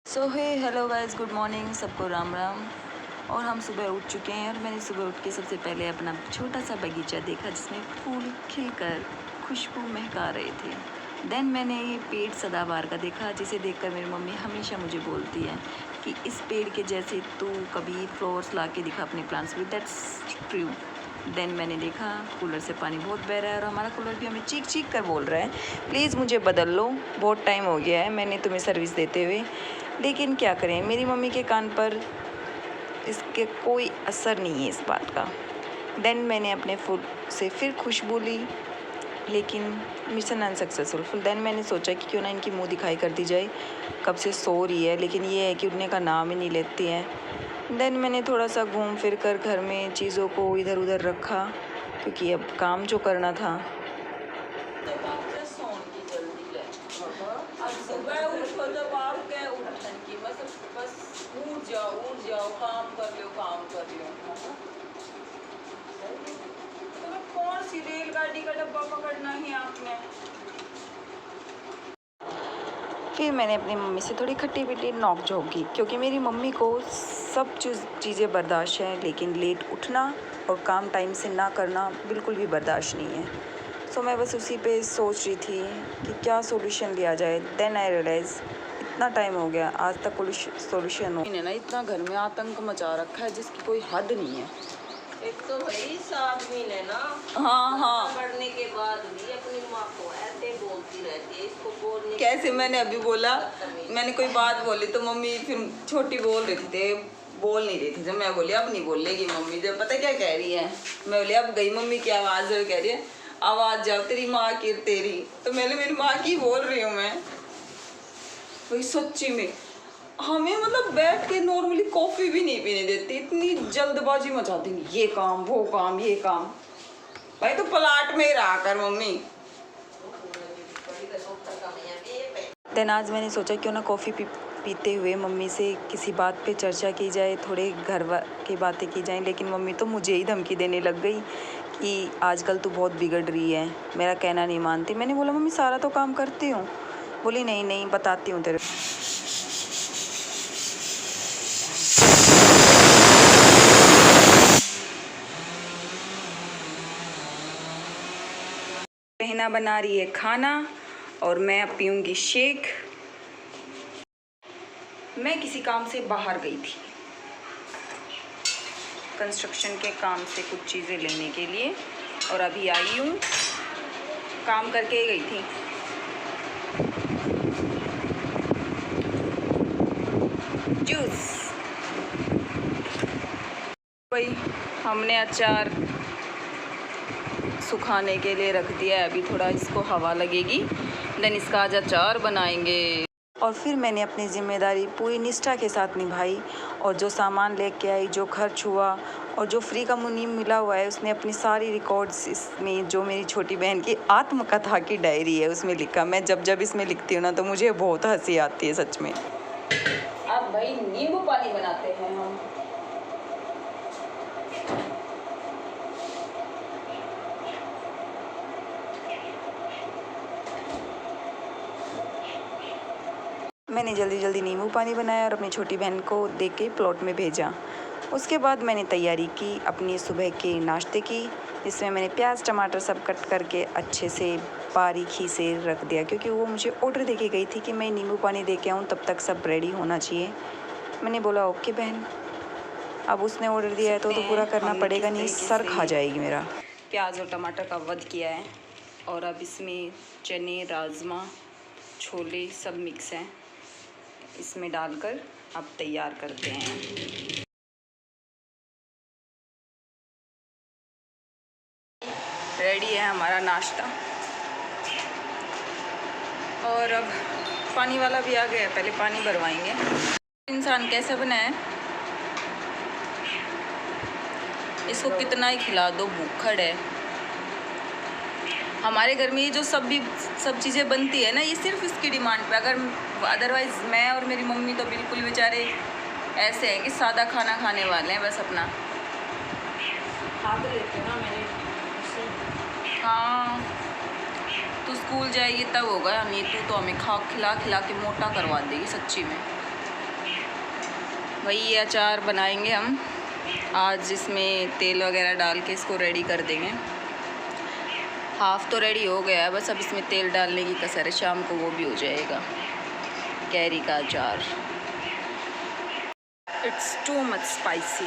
सो हे hello guys, good morning, सबको राम राम। और हम सुबह उठ चुके हैं और मैंने सुबह उठ के सबसे पहले अपना छोटा सा बगीचा देखा जिसमें फूल खिलकर खुशबू महका रहे थे। देन मैंने ये पेड़ सदाबहार का देखा जिसे देखकर मेरी मम्मी हमेशा मुझे बोलती है कि इस पेड़ के जैसे तू कभी फ्लावर्स ला के दिखा अपने प्लांट्स में। That's true. देन मैंने देखा कूलर से पानी बहुत बह रहा है और हमारा कूलर भी हमें चीख चीख कर बोल रहा है, प्लीज़ मुझे बदल लो, बहुत टाइम हो गया है मैंने तुम्हें सर्विस देते हुए। लेकिन क्या करें, मेरी मम्मी के कान पर इसके कोई असर नहीं है इस बात का। देन मैंने अपने फूल से फिर खुशबू ली, लेकिन मिशन अनसक्सेसफुल। देन मैंने सोचा कि क्यों ना इनकी मुंह दिखाई कर दी जाए। कब से सो रही है लेकिन ये है कि उठने का नाम ही नहीं लेती है। देन मैंने थोड़ा सा घूम फिर कर घर में चीज़ों को इधर उधर रखा क्योंकि अब काम जो करना था। सुबह उठो जब आप क्या उठन की बस उठ जाओ काम कर लियो। तो कौन सी रेलगाड़ी का डब्बा पकड़ना है आपने। फिर मैंने अपनी मम्मी से थोड़ी खट्टी मीठी नोक झोंक की क्योंकि मेरी मम्मी को सब चीज़ें बर्दाश्त है, लेकिन लेट उठना और काम टाइम से ना करना बिल्कुल भी बर्दाश्त नहीं है। सो मैं बस उसी पे सोच रही थी कि क्या सॉल्यूशन लिया जाए। देन आई रियलाइज़ इतना टाइम हो गया आज तक कोई सॉल्यूशन हो ना। इतना घर में आतंक मचा रखा है जिसकी कोई हद नहीं है। एक तो भाई 7 महीने ना हाँ पढ़ने के बाद भी अपनी माँ को ऐसे बोलती रहती है, इसको बोलने कैसे। मैंने अभी बोला, मैंने कोई बात बोली तो मम्मी फिर छोटी बोल रही थी, बोल नहीं रही थी। जब मैं बोली अब नहीं बोलेगी मम्मी, जब पता क्या कह रही है, मैं बोली अब गई मम्मी की आवाज़ कह रही है आवाज़ जाओ तेरी माँ की तेरी, तो मैंने मेरी माँ की बोल रही हूँ मैं। वही सच्ची में हमें मतलब बैठ के नॉर्मली कॉफ़ी भी नहीं पीने देती, इतनी जल्दबाजी मचा देंगी, ये काम वो काम ये काम। भाई तो प्लाट में ही रहा कर मम्मी। देन आज मैंने सोचा क्यों ना कॉफ़ी पीते हुए मम्मी से किसी बात पे चर्चा की जाए, थोड़े घर की बातें की जाएं। लेकिन मम्मी तो मुझे ही धमकी देने लग गई कि आजकल तू बहुत बिगड़ रही है, मेरा कहना नहीं मानती। मैंने बोला मम्मी सारा तो काम करती हूँ। बोली नहीं बताती हूँ तेरे। बहना बना रही है खाना और मैं पीऊँगी शेक। मैं किसी काम से बाहर गई थी, कंस्ट्रक्शन के काम से कुछ चीज़ें लेने के लिए, और अभी आई हूँ, काम करके गई थी। जूस भाई हमने अचार सुखाने के लिए रख दिया है, अभी थोड़ा इसको हवा लगेगी, देन इसका आज अचार बनाएंगे। और फिर मैंने अपनी ज़िम्मेदारी पूरी निष्ठा के साथ निभाई और जो सामान लेके आई, जो खर्च हुआ और जो फ्री का मुनीम मिला हुआ है, उसने अपनी सारी रिकॉर्ड्स इसमें, जो मेरी छोटी बहन की आत्मकथा की डायरी है उसमें लिखा। मैं जब इसमें लिखती हूँ ना तो मुझे बहुत हंसी आती है सच में। अब भाई नींबू पानी बनाते हैं हम। मैंने जल्दी नींबू पानी बनाया और अपनी छोटी बहन को दे के प्लॉट में भेजा। उसके बाद मैंने तैयारी की अपनी सुबह के नाश्ते की, जिसमें मैंने प्याज टमाटर सब कट करके अच्छे से बारीकी से रख दिया क्योंकि वो मुझे ऑर्डर दे के गई थी कि मैं नींबू पानी दे के आऊँ, तब तक सब रेडी होना चाहिए। मैंने बोला ओके बहन, अब उसने ऑर्डर दिया है तो पूरा करना पड़ेगा, नहीं सर खा जाएगी मेरा। प्याज और टमाटर का वध किया है और अब इसमें चने, राजमा, छोले सब मिक्स हैं, इसमें डालकर अब तैयार करते हैं। रेडी है हमारा नाश्ता और अब पानी वाला भी आ गया, पहले पानी भरवाएंगे। इंसान कैसा बना है, इसको कितना ही खिला दो भूखड़ है। हमारे घर में ये जो सब चीज़ें बनती है ना, ये सिर्फ इसकी डिमांड पे, अगर अदरवाइज़ मैं और मेरी मम्मी तो बिल्कुल बेचारे ऐसे हैं कि सादा खाना खाने वाले हैं, बस अपना खा तो लेते ना मैंने। हाँ तू स्कूल जाएगी तब होगा, नहीं तू तो हमें खिला के मोटा करवा देगी सच्ची में। वही ये अचार बनाएंगे हम आज, इसमें तेल वगैरह डाल के इसको रेडी कर देंगे। हाफ़ तो रेडी हो गया है, बस अब इसमें तेल डालने की कसर है, शाम को वो भी हो जाएगा। कैरी का अचार। It's too much spicy.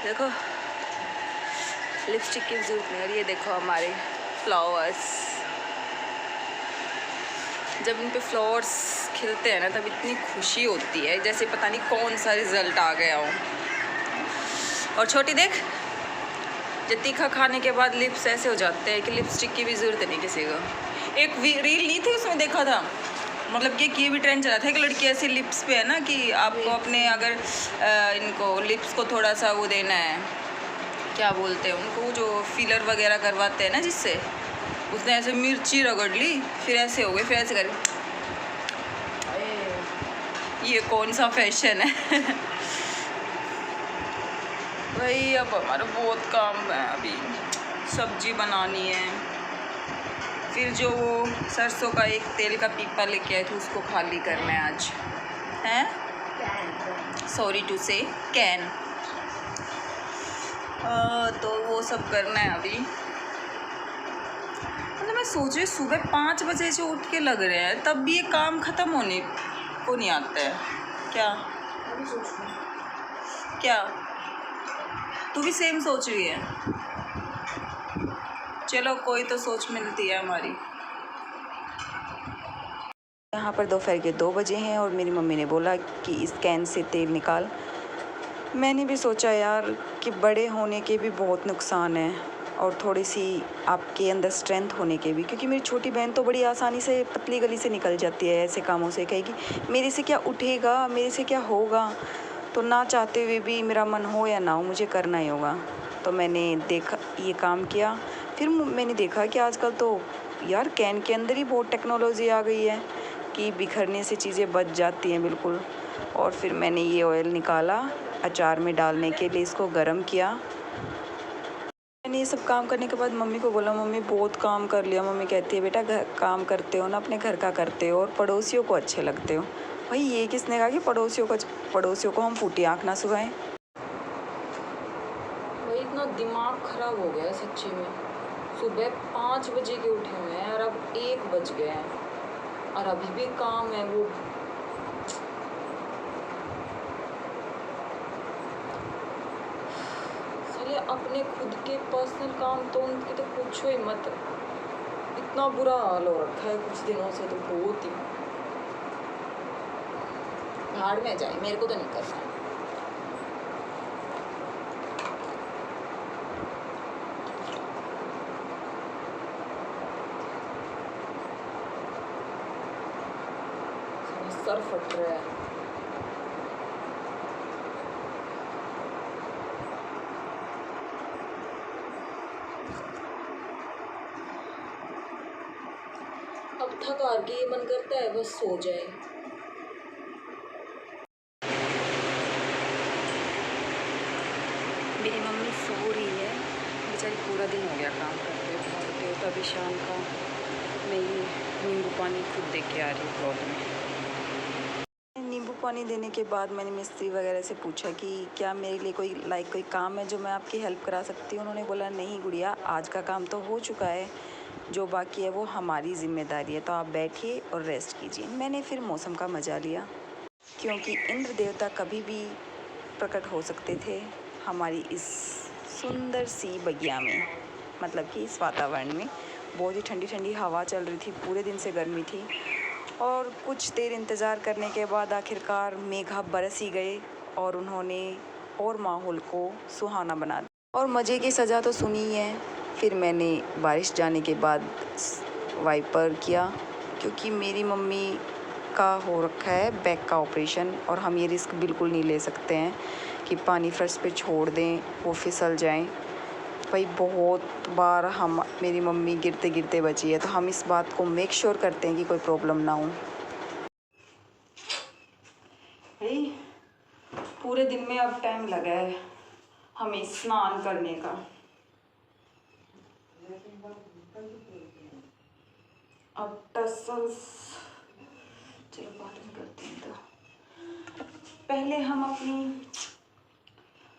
देखो लिपस्टिक की ज़रूरत नहीं, और ये देखो हमारे फ्लावर्स। जब इन पे फ्लावर्स खिलते हैं ना तब इतनी खुशी होती है जैसे पता नहीं कौन सा रिज़ल्ट आ गया हो। और छोटी देख, जो तीखा खाने के बाद लिप्स ऐसे हो जाते हैं कि लिपस्टिक की भी ज़रूरत नहीं किसी को। एक रील नहीं थी उसमें देखा था, मतलब कि ये भी ट्रेंड चला था, एक लड़की ऐसे लिप्स पे है ना कि आपको अपने अगर इनको लिप्स को थोड़ा सा वो देना है, क्या बोलते हैं उनको, जो फिलर वगैरह करवाते हैं ना जिससे, उसने ऐसे मिर्ची रगड़ ली, फिर ऐसे हो गए, फिर ऐसे कर। ये कौन सा फैशन है। भाई अब हमारा बहुत काम है, अभी सब्जी बनानी है, फिर जो वो सरसों का एक तेल का पीपा लेके आए थे उसको खाली करना है आज, हैं, सॉरी टू से कैन। तो वो सब करना है अभी। मतलब मैं सोच रही सुबह 5 बजे से उठ के लग रहे हैं, तब भी ये काम ख़त्म होने को नहीं आता है क्या? क्या तू भी सेम सोच रही है? चलो कोई तो सोच मिलती है हमारी। यहाँ पर दोपहर के 2 बजे हैं और मेरी मम्मी ने बोला कि इस कैन से तेल निकाल। मैंने भी सोचा यार कि बड़े होने के भी बहुत नुकसान हैं और थोड़ी सी आपके अंदर स्ट्रेंथ होने के भी, क्योंकि मेरी छोटी बहन तो बड़ी आसानी से पतली गली से निकल जाती है ऐसे कामों से, कहेगी मेरे से क्या उठेगा, मेरे से क्या होगा। तो ना चाहते हुए भी मेरा मन हो या ना हो मुझे करना ही होगा। तो मैंने देखा ये काम किया, फिर मैंने देखा कि आजकल तो यार कैन के अंदर ही बहुत टेक्नोलॉजी आ गई है कि बिखरने से चीज़ें बच जाती हैं बिल्कुल। और फिर मैंने ये ऑयल निकाला अचार में डालने के लिए, इसको गर्म किया। मैंने ये सब काम करने के बाद मम्मी को बोला, मम्मी बहुत काम कर लिया। मम्मी कहती है बेटा घर काम करते हो ना अपने घर का करते हो और पड़ोसियों को अच्छे लगते हो। भाई ये किसने कहा कि पड़ोसियों को हम फूटी आँख ना सुगाएं। भाई इतना दिमाग ख़राब हो गया सच्ची में। सुबह 5 बजे के उठे हुए हैं और अब 1 बज गए हैं और अभी भी काम है वो। साले अपने खुद के पर्सनल काम तो उनके तो पूछो ही मत, इतना बुरा हाल हो रखा है कुछ दिनों से, तो बहुत ही। भाड़ में जाए, मेरे को तो नहीं करना। सर फट रहा है। अब थक हार के ये मन करता है बस सो जाए। मेरी मम्मी सो रही है बेचारी, पूरा दिन हो गया काम करते तो अभी शाम का मैं ये नींबू पानी खुद दे के आ रही हूँ ब्लॉग में। नींबू पानी देने के बाद मैंने मिस्त्री वगैरह से पूछा कि क्या मेरे लिए कोई काम है जो मैं आपकी हेल्प करा सकती हूँ। उन्होंने बोला नहीं गुड़िया, आज का काम तो हो चुका है, जो बाकी है वो हमारी ज़िम्मेदारी है, तो आप बैठिए और रेस्ट कीजिए। मैंने फिर मौसम का मज़ा लिया, क्योंकि इंद्र देवता कभी भी प्रकट हो सकते थे हमारी इस सुंदर सी बगिया में, मतलब कि इस वातावरण में। बहुत ही ठंडी ठंडी हवा चल रही थी, पूरे दिन से गर्मी थी और कुछ देर इंतज़ार करने के बाद आखिरकार मेघा बरस ही गए और उन्होंने और माहौल को सुहाना बना दिया। और मज़े की सज़ा तो सुनी ही है। फिर मैंने बारिश जाने के बाद वाइपर किया, क्योंकि मेरी मम्मी का हो रखा है बैक का ऑपरेशन और हम ये रिस्क बिल्कुल नहीं ले सकते हैं कि पानी फर्श पे छोड़ दें वो फिसल जाएं। भाई बहुत बार मेरी मम्मी गिरते गिरते बची है, तो हम इस बात को मेक श्योर करते हैं कि कोई प्रॉब्लम ना हो। भाई पूरे दिन में अब टाइम लगा है हमें स्नान करने का। अब टसल्स चलो बाद में करते हैं। तो पहले हम अपनी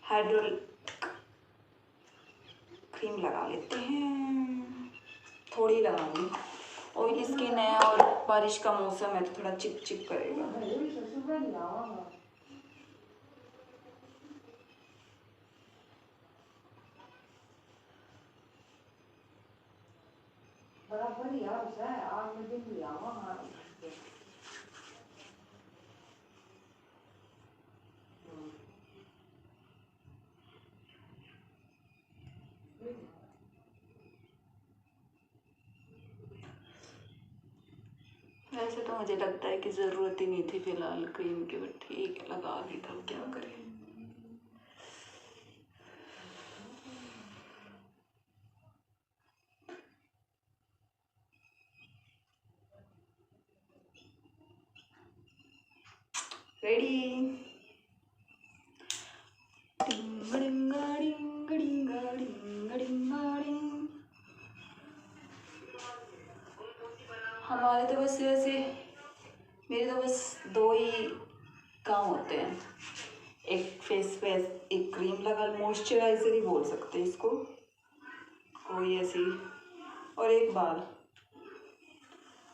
हाइड्रो क्रीम लगा लेते हैं, थोड़ी लगाऊंगी। ऑयली स्किन है और बारिश का मौसम है तो थोड़ा चिप चिप करेगा। बराबर यार है आज मैं दिन भी आवा वैसे तो मुझे लगता है कि ज़रूरत ही नहीं थी फिलहाल क्रीम की, बट ठीक है लगा ली था, क्या करें। रेडी। हमारे तो बस वैसे मेरे तो बस 2 ही काम होते हैं, एक फेस पे एक क्रीम लगा, मॉइस्चराइज़र ही बोल सकते हैं इसको, कोई ऐसी, और एक बाल,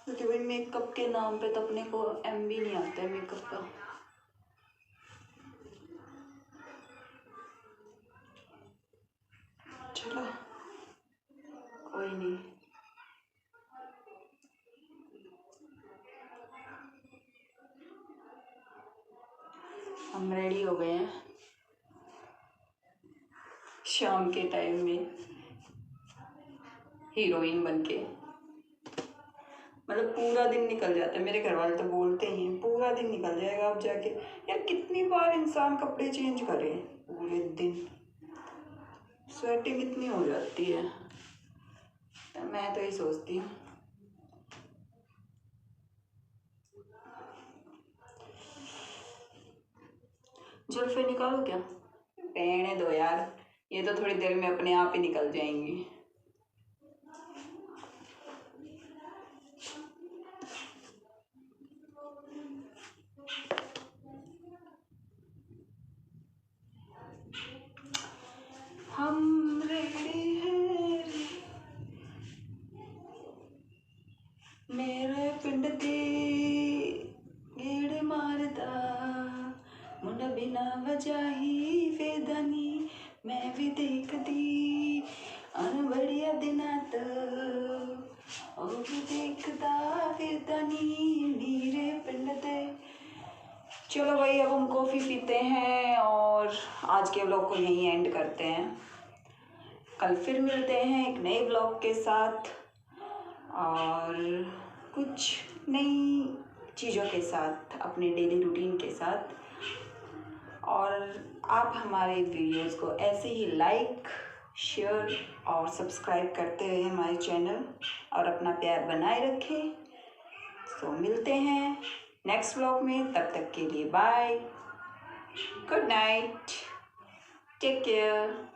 क्योंकि भाई मेकअप के नाम पे तो अपने को एम भी नहीं आता है मेकअप का। चलो कोई नहीं। हम रेडी हो गए हैं शाम के टाइम में हीरोइन बनके। मतलब पूरा दिन निकल जाता है, मेरे घर वाले तो बोलते ही हैं पूरा दिन निकल जाएगा अब जाके। यार कितनी बार इंसान कपड़े चेंज करे पूरे दिन, स्वेटिंग इतनी हो जाती है, तो मैं तो ये सोचती हूँ जुल्फे निकालो क्या, रहने दो यार, ये तो थोड़ी देर में अपने आप ही निकल जाएंगी। हम रेडी हैं मेरे पिंड दी गेड़ मारदा मुंडा बिना वजह ही वेदनी मैं भी देखदी अन बढ़िया दिना तो ओ भी देखदा फिरदनी मेरे पिंड दे। चलो भाई अब हम कॉफ़ी पीते हैं और आज के व्लॉग को यहीं एंड करते हैं। कल फिर मिलते हैं एक नए व्लॉग के साथ और कुछ नई चीज़ों के साथ, अपने डेली रूटीन के साथ। और आप हमारे वीडियोस को ऐसे ही लाइक शेयर और सब्सक्राइब करते रहें हमारे चैनल, और अपना प्यार बनाए रखें। तो मिलते हैं नेक्स्ट व्लॉग में, तब तक के लिए bye, good night, take care.